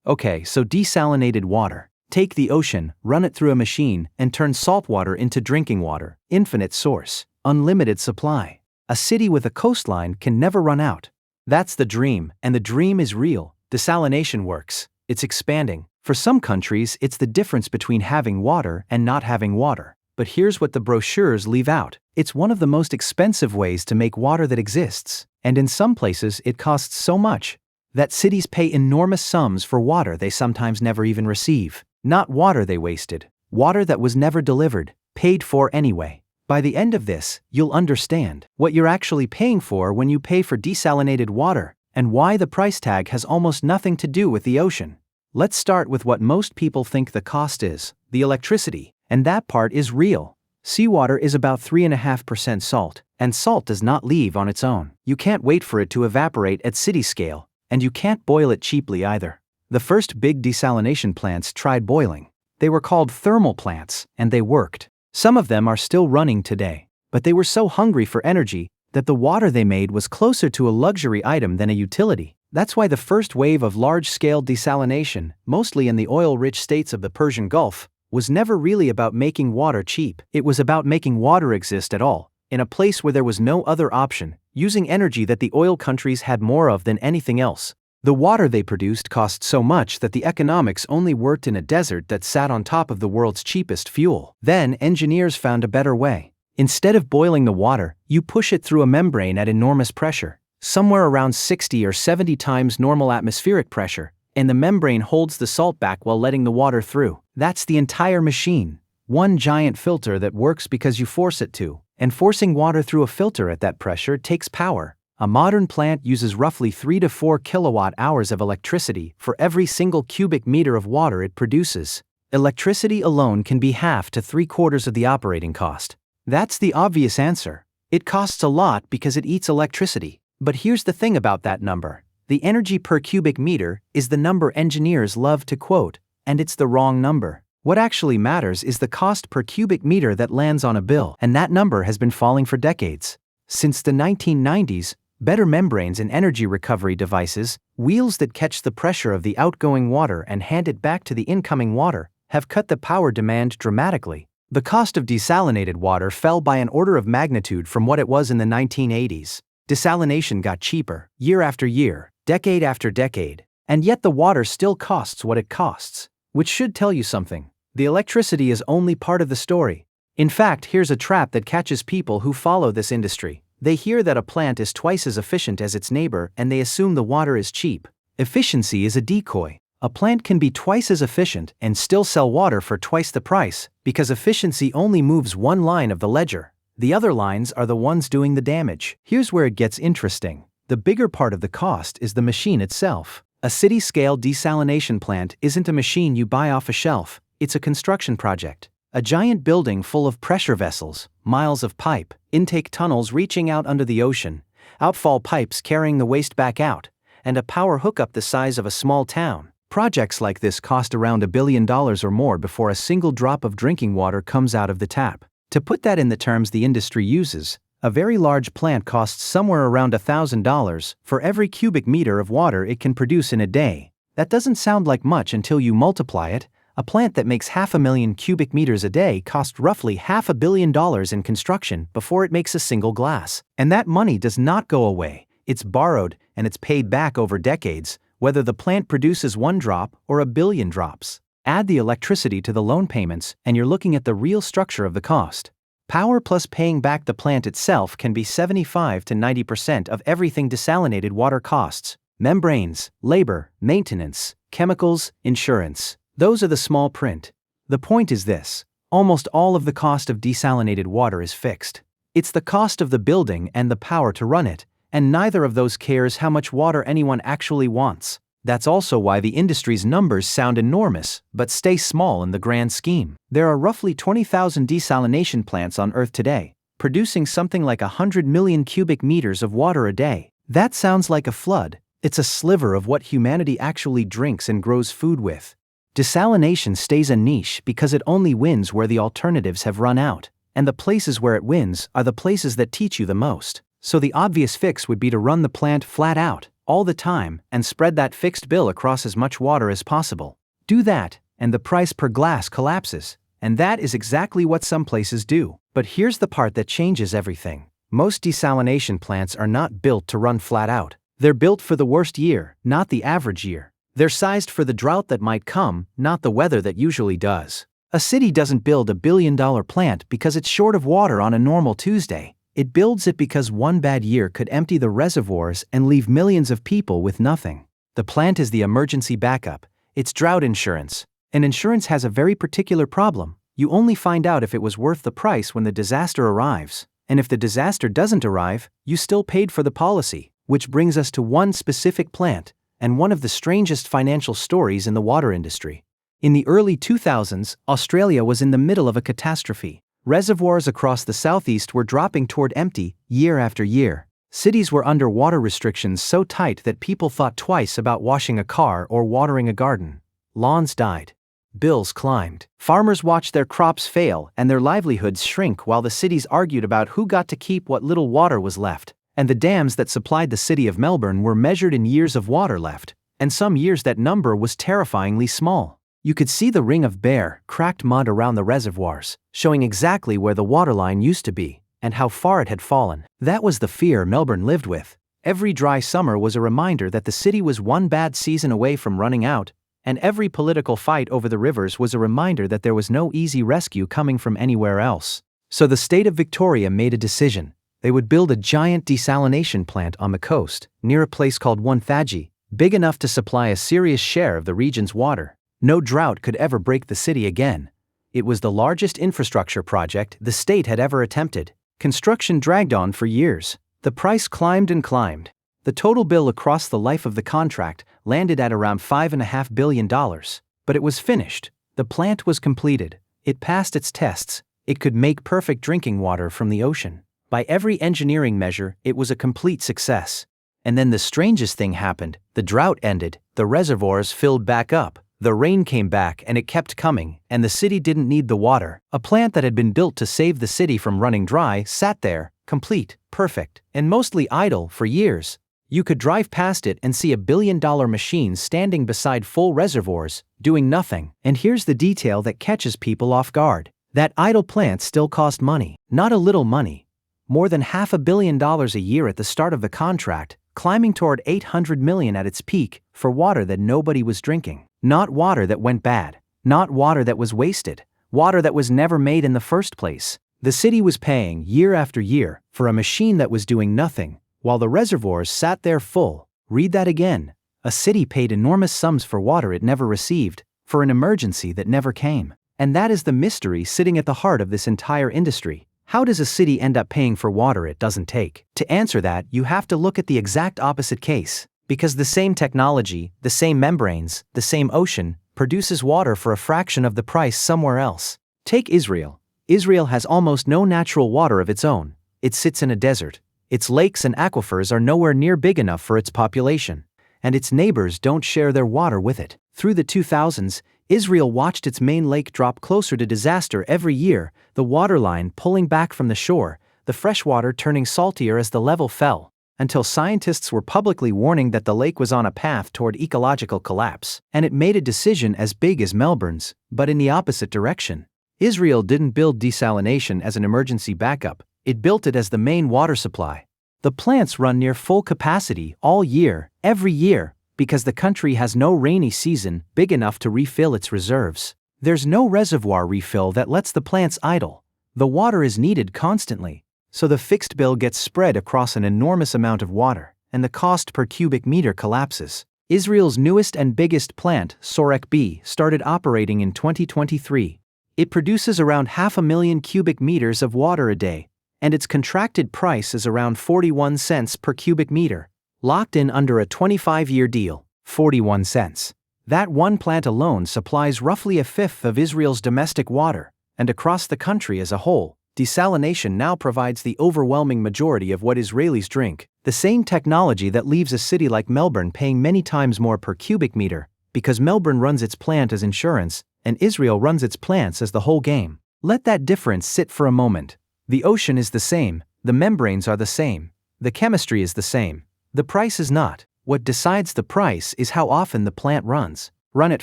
Okay, so desalinated water. Take the ocean, run it through a machine, and turn salt water into drinking water. Infinite source. Unlimited supply. A city with a coastline can never run out. That's the dream, and the dream is real. Desalination works. It's expanding. For some countries, it's the difference between having water and not having water. But here's what the brochures leave out. It's one of the most expensive ways to make water that exists. And in some places, it costs so much that cities pay enormous sums for water they sometimes never even receive. Not water they wasted. Water that was never delivered, paid for anyway. By the end of this, you'll understand what you're actually paying for when you pay for desalinated water, and why the price tag has almost nothing to do with the ocean. Let's start with what most people think the cost is, the electricity, and that part is real. Seawater is about 3.5% salt, and salt does not leave on its own. You can't wait for it to evaporate at city scale, and you can't boil it cheaply either. The first big desalination plants tried boiling. They were called thermal plants, and they worked. Some of them are still running today, but they were so hungry for energy that the water they made was closer to a luxury item than a utility. That's why the first wave of large-scale desalination, mostly in the oil-rich states of the Persian Gulf, was never really about making water cheap. It was about making water exist at all, in a place where there was no other option, using energy that the oil countries had more of than anything else. The water they produced cost so much that the economics only worked in a desert that sat on top of the world's cheapest fuel. Then engineers found a better way. Instead of boiling the water, you push it through a membrane at enormous pressure, somewhere around 60 or 70 times normal atmospheric pressure, and the membrane holds the salt back while letting the water through. That's the entire machine. One giant filter that works because you force it to. And forcing water through a filter at that pressure takes power. A modern plant uses roughly 3 to 4 kilowatt hours of electricity for every single cubic meter of water it produces. Electricity alone can be half to 3/4 of the operating cost. That's the obvious answer. It costs a lot because it eats electricity. But here's the thing about that number. The energy per cubic meter is the number engineers love to quote, and it's the wrong number. What actually matters is the cost per cubic meter that lands on a bill, and that number has been falling for decades. Since the 1990s, better membranes and energy recovery devices, wheels that catch the pressure of the outgoing water and hand it back to the incoming water, have cut the power demand dramatically. The cost of desalinated water fell by an order of magnitude from what it was in the 1980s. Desalination got cheaper, year after year, decade after decade, and yet the water still costs what it costs. Which should tell you something. The electricity is only part of the story. In fact, here's a trap that catches people who follow this industry. They hear that a plant is twice as efficient as its neighbor and they assume the water is cheap. Efficiency is a decoy. A plant can be twice as efficient and still sell water for twice the price, because efficiency only moves one line of the ledger. The other lines are the ones doing the damage. Here's where it gets interesting. The bigger part of the cost is the machine itself. A city-scale desalination plant isn't a machine you buy off a shelf, it's a construction project. A giant building full of pressure vessels, miles of pipe, intake tunnels reaching out under the ocean, outfall pipes carrying the waste back out, and a power hookup the size of a small town. Projects like this cost around $1 billion or more before a single drop of drinking water comes out of the tap. To put that in the terms the industry uses, a very large plant costs somewhere around $1,000 for every cubic meter of water it can produce in a day. That doesn't sound like much until you multiply it. A plant that makes 500,000 cubic meters a day costs roughly $500 million in construction before it makes a single glass. And that money does not go away. It's borrowed and it's paid back over decades, whether the plant produces 1 drop or 1 billion drops. Add the electricity to the loan payments and you're looking at the real structure of the cost. Power plus paying back the plant itself can be 75 to 90% of everything desalinated water costs. Membranes, labor, maintenance, chemicals, insurance. Those are the small print. The point is this: almost all of the cost of desalinated water is fixed. It's the cost of the building and the power to run it, and neither of those cares how much water anyone actually wants. That's also why the industry's numbers sound enormous, but stay small in the grand scheme. There are roughly 20,000 desalination plants on Earth today, producing something like 100 million cubic meters of water a day. That sounds like a flood. It's a sliver of what humanity actually drinks and grows food with. Desalination stays a niche because it only wins where the alternatives have run out, and the places where it wins are the places that teach you the most. So the obvious fix would be to run the plant flat out, all the time, and spread that fixed bill across as much water as possible. Do that, and the price per glass collapses. And that is exactly what some places do. But here's the part that changes everything. Most desalination plants are not built to run flat out. They're built for the worst year, not the average year. They're sized for the drought that might come, not the weather that usually does. A city doesn't build a billion-dollar plant because it's short of water on a normal Tuesday. It builds it because one bad year could empty the reservoirs and leave millions of people with nothing. The plant is the emergency backup. It's drought insurance. And insurance has a very particular problem. You only find out if it was worth the price when the disaster arrives. And if the disaster doesn't arrive, you still paid for the policy. Which brings us to one specific plant, and one of the strangest financial stories in the water industry. In the early 2000s, Australia was in the middle of a catastrophe. Reservoirs across the southeast were dropping toward empty, year after year. Cities were under water restrictions so tight that people thought twice about washing a car or watering a garden. Lawns died. Bills climbed. Farmers watched their crops fail and their livelihoods shrink while the cities argued about who got to keep what little water was left. And the dams that supplied the city of Melbourne were measured in years of water left, and some years that number was terrifyingly small. You could see the ring of bare, cracked mud around the reservoirs, showing exactly where the waterline used to be, and how far it had fallen. That was the fear Melbourne lived with. Every dry summer was a reminder that the city was one bad season away from running out, and every political fight over the rivers was a reminder that there was no easy rescue coming from anywhere else. So the state of Victoria made a decision. They would build a giant desalination plant on the coast, near a place called Wonthaggi, big enough to supply a serious share of the region's water. No drought could ever break the city again. It was the largest infrastructure project the state had ever attempted. Construction dragged on for years. The price climbed and climbed. The total bill across the life of the contract landed at around $5.5 billion. But it was finished. The plant was completed. It passed its tests. It could make perfect drinking water from the ocean. By every engineering measure, it was a complete success. And then the strangest thing happened. The drought ended, the reservoirs filled back up, the rain came back and it kept coming, and the city didn't need the water. A plant that had been built to save the city from running dry sat there, complete, perfect, and mostly idle for years. You could drive past it and see a billion-dollar machine standing beside full reservoirs, doing nothing. And here's the detail that catches people off guard. That idle plant still cost money, not a little money. More than $500 million a year at the start of the contract, climbing toward $800 million at its peak, for water that nobody was drinking. Not water that went bad. Not water that was wasted. Water that was never made in the first place. The city was paying, year after year, for a machine that was doing nothing, while the reservoirs sat there full. Read that again. A city paid enormous sums for water it never received, for an emergency that never came. And that is the mystery sitting at the heart of this entire industry. How does a city end up paying for water it doesn't take? To answer that, you have to look at the exact opposite case. Because the same technology, the same membranes, the same ocean, produces water for a fraction of the price somewhere else. Take Israel. Israel has almost no natural water of its own. It sits in a desert. Its lakes and aquifers are nowhere near big enough for its population. And its neighbors don't share their water with it. Through the 2000s, Israel watched its main lake drop closer to disaster every year, the waterline pulling back from the shore, the freshwater turning saltier as the level fell, until scientists were publicly warning that the lake was on a path toward ecological collapse. And it made a decision as big as Melbourne's, but in the opposite direction. Israel didn't build desalination as an emergency backup. It built it as the main water supply. The plants run near full capacity all year, every year, because the country has no rainy season big enough to refill its reserves. There's no reservoir refill that lets the plants idle. The water is needed constantly, so the fixed bill gets spread across an enormous amount of water, and the cost per cubic meter collapses. Israel's newest and biggest plant, Sorek B, started operating in 2023. It produces around 500,000 cubic meters of water a day, and its contracted price is around 41 cents per cubic meter, locked in under a 25-year deal. 41 cents. That one plant alone supplies roughly a fifth of Israel's domestic water, and across the country as a whole, desalination now provides the overwhelming majority of what Israelis drink. The same technology that leaves a city like Melbourne paying many times more per cubic meter, because Melbourne runs its plant as insurance, and Israel runs its plants as the whole game. Let that difference sit for a moment. The ocean is the same, the membranes are the same, the chemistry is the same. The price is not. What decides the price is how often the plant runs. Run it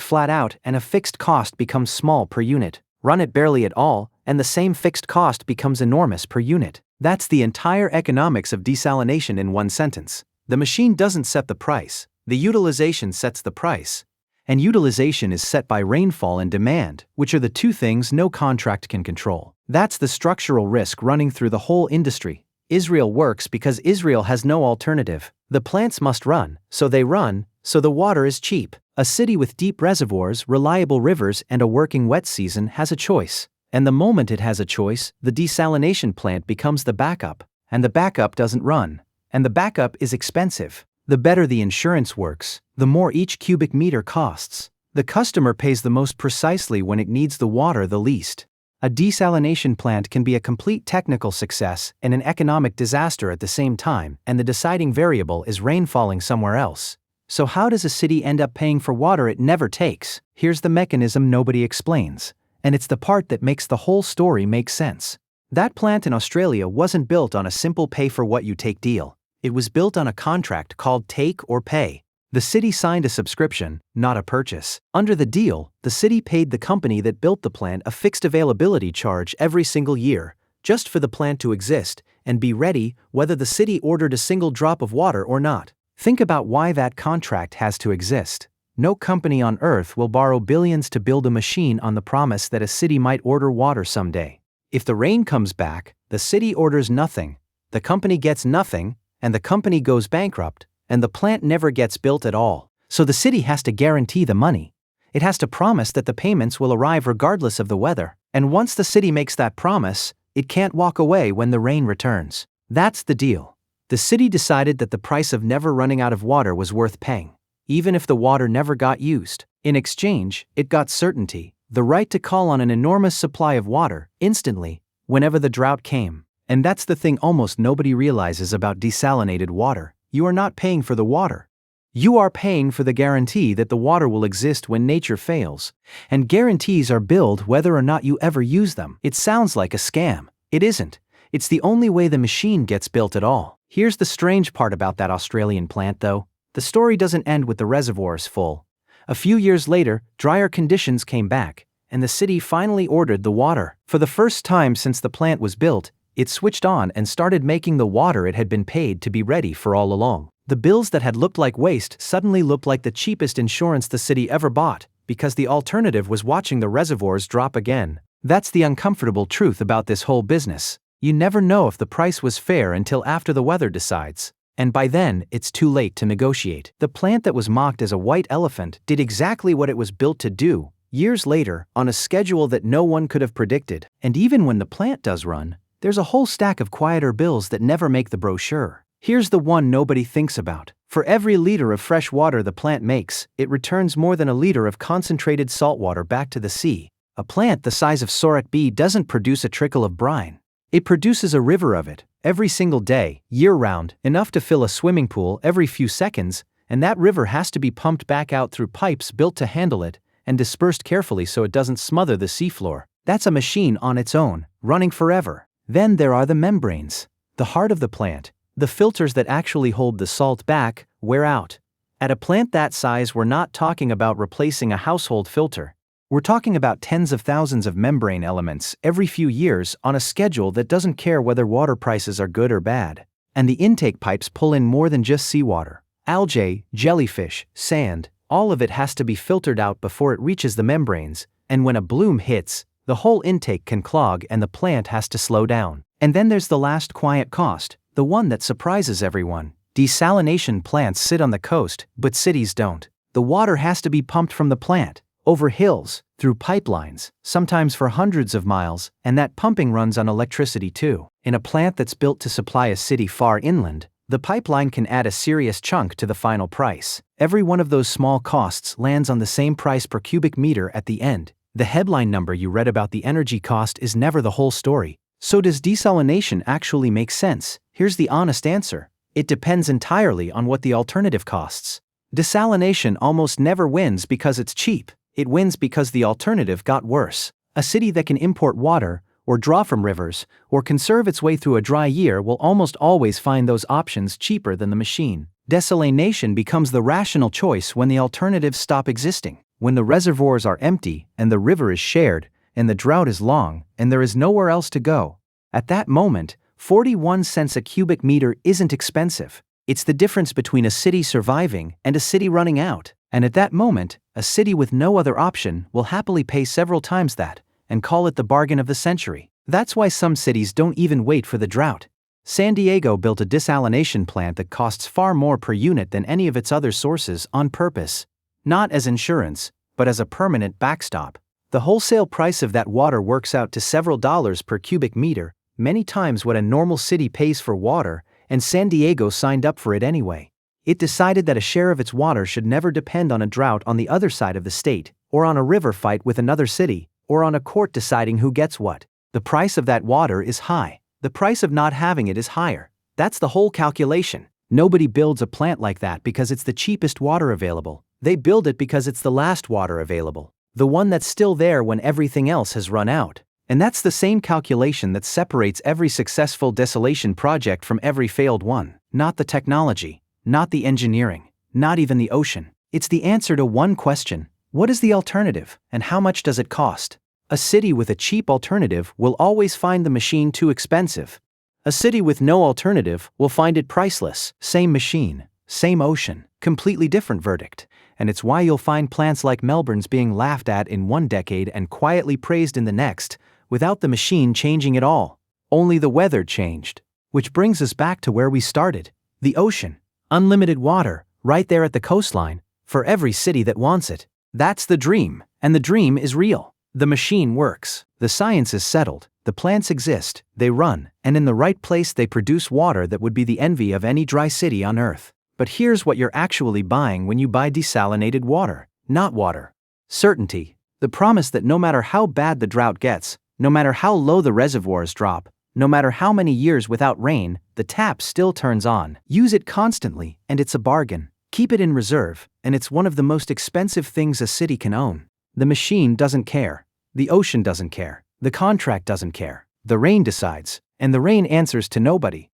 flat out and a fixed cost becomes small per unit. Run it barely at all, and the same fixed cost becomes enormous per unit. That's the entire economics of desalination in one sentence. The machine doesn't set the price, the utilization sets the price. And utilization is set by rainfall and demand, which are the two things no contract can control. That's the structural risk running through the whole industry. Israel works because Israel has no alternative. The plants must run, so they run, so the water is cheap. A city with deep reservoirs, reliable rivers, and a working wet season has a choice. And the moment it has a choice, the desalination plant becomes the backup. And the backup doesn't run. And the backup is expensive. The better the insurance works, the more each cubic meter costs. The customer pays the most precisely when it needs the water the least. A desalination plant can be a complete technical success and an economic disaster at the same time, and the deciding variable is rain falling somewhere else. So how does a city end up paying for water it never takes? Here's the mechanism nobody explains. And it's the part that makes the whole story make sense. That plant in Australia wasn't built on a simple pay-for-what-you-take deal. It was built on a contract called take or pay. The city signed a subscription, not a purchase. Under the deal, the city paid the company that built the plant a fixed availability charge every single year, just for the plant to exist and be ready whether the city ordered a single drop of water or not. Think about why that contract has to exist. No company on earth will borrow billions to build a machine on the promise that a city might order water someday. If the rain comes back, the city orders nothing, the company gets nothing, and the company goes bankrupt, and the plant never gets built at all. So the city has to guarantee the money. It has to promise that the payments will arrive regardless of the weather. And once the city makes that promise, it can't walk away when the rain returns. That's the deal. The city decided that the price of never running out of water was worth paying, even if the water never got used. In exchange, it got certainty, the right to call on an enormous supply of water, instantly, whenever the drought came. And that's the thing almost nobody realizes about desalinated water. You are not paying for the water. You are paying for the guarantee that the water will exist when nature fails. And guarantees are billed whether or not you ever use them. It sounds like a scam. It isn't. It's the only way the machine gets built at all. Here's the strange part about that Australian plant though. The story doesn't end with the reservoirs full. A few years later, drier conditions came back, and the city finally ordered the water. For the first time since the plant was built, it switched on and started making the water it had been paid to be ready for all along. The bills that had looked like waste suddenly looked like the cheapest insurance the city ever bought, because the alternative was watching the reservoirs drop again. That's the uncomfortable truth about this whole business. You never know if the price was fair until after the weather decides. And by then, it's too late to negotiate. The plant that was mocked as a white elephant did exactly what it was built to do, years later, on a schedule that no one could have predicted. And even when the plant does run, there's a whole stack of quieter bills that never make the brochure. Here's the one nobody thinks about. For every liter of fresh water the plant makes, it returns more than a liter of concentrated salt water back to the sea. A plant the size of Sorek B doesn't produce a trickle of brine. It produces a river of it, every single day, year-round, enough to fill a swimming pool every few seconds, and that river has to be pumped back out through pipes built to handle it, and dispersed carefully so it doesn't smother the seafloor. That's a machine on its own, running forever. Then there are the membranes, the heart of the plant. The filters that actually hold the salt back wear out. At a plant that size, we're not talking about replacing a household filter. We're talking about tens of thousands of membrane elements every few years on a schedule that doesn't care whether water prices are good or bad. And the intake pipes pull in more than just seawater. Algae, jellyfish, sand, all of it has to be filtered out before it reaches the membranes, and when a bloom hits, the whole intake can clog and the plant has to slow down. And then there's the last quiet cost, the one that surprises everyone. Desalination plants sit on the coast, but cities don't. The water has to be pumped from the plant, over hills, through pipelines, sometimes for hundreds of miles, and that pumping runs on electricity too. In a plant that's built to supply a city far inland, the pipeline can add a serious chunk to the final price. Every one of those small costs lands on the same price per cubic meter at the end. The headline number you read about the energy cost is never the whole story. So does desalination actually make sense? Here's the honest answer. It depends entirely on what the alternative costs. Desalination almost never wins because it's cheap. It wins because the alternative got worse. A city that can import water, or draw from rivers, or conserve its way through a dry year will almost always find those options cheaper than the machine. Desalination becomes the rational choice when the alternatives stop existing, when the reservoirs are empty and the river is shared, and the drought is long and there is nowhere else to go. At that moment, 41 cents a cubic meter isn't expensive. It's the difference between a city surviving and a city running out. And at that moment, a city with no other option will happily pay several times that and call it the bargain of the century. That's why some cities don't even wait for the drought. San Diego built a desalination plant that costs far more per unit than any of its other sources on purpose. Not as insurance, but as a permanent backstop. The wholesale price of that water works out to several dollars per cubic meter, many times what a normal city pays for water, and San Diego signed up for it anyway. It decided that a share of its water should never depend on a drought on the other side of the state, or on a river fight with another city, or on a court deciding who gets what. The price of that water is high. The price of not having it is higher. That's the whole calculation. Nobody builds a plant like that because it's the cheapest water available. They build it because it's the last water available. The one that's still there when everything else has run out. And that's the same calculation that separates every successful desalination project from every failed one. Not the technology, not the engineering, not even the ocean. It's the answer to one question: what is the alternative, and how much does it cost? A city with a cheap alternative will always find the machine too expensive. A city with no alternative will find it priceless. Same machine, same ocean, completely different verdict. And it's why you'll find plants like Melbourne's being laughed at in one decade and quietly praised in the next, without the machine changing at all. Only the weather changed. Which brings us back to where we started. The ocean. Unlimited water, right there at the coastline, for every city that wants it. That's the dream, and the dream is real. The machine works. The science is settled. The plants exist, they run, and in the right place they produce water that would be the envy of any dry city on Earth. But here's what you're actually buying when you buy desalinated water. Not water. Certainty. The promise that no matter how bad the drought gets, no matter how low the reservoirs drop, no matter how many years without rain, the tap still turns on. Use it constantly, and it's a bargain. Keep it in reserve, and it's one of the most expensive things a city can own. The machine doesn't care. The ocean doesn't care. The contract doesn't care. The rain decides, and the rain answers to nobody.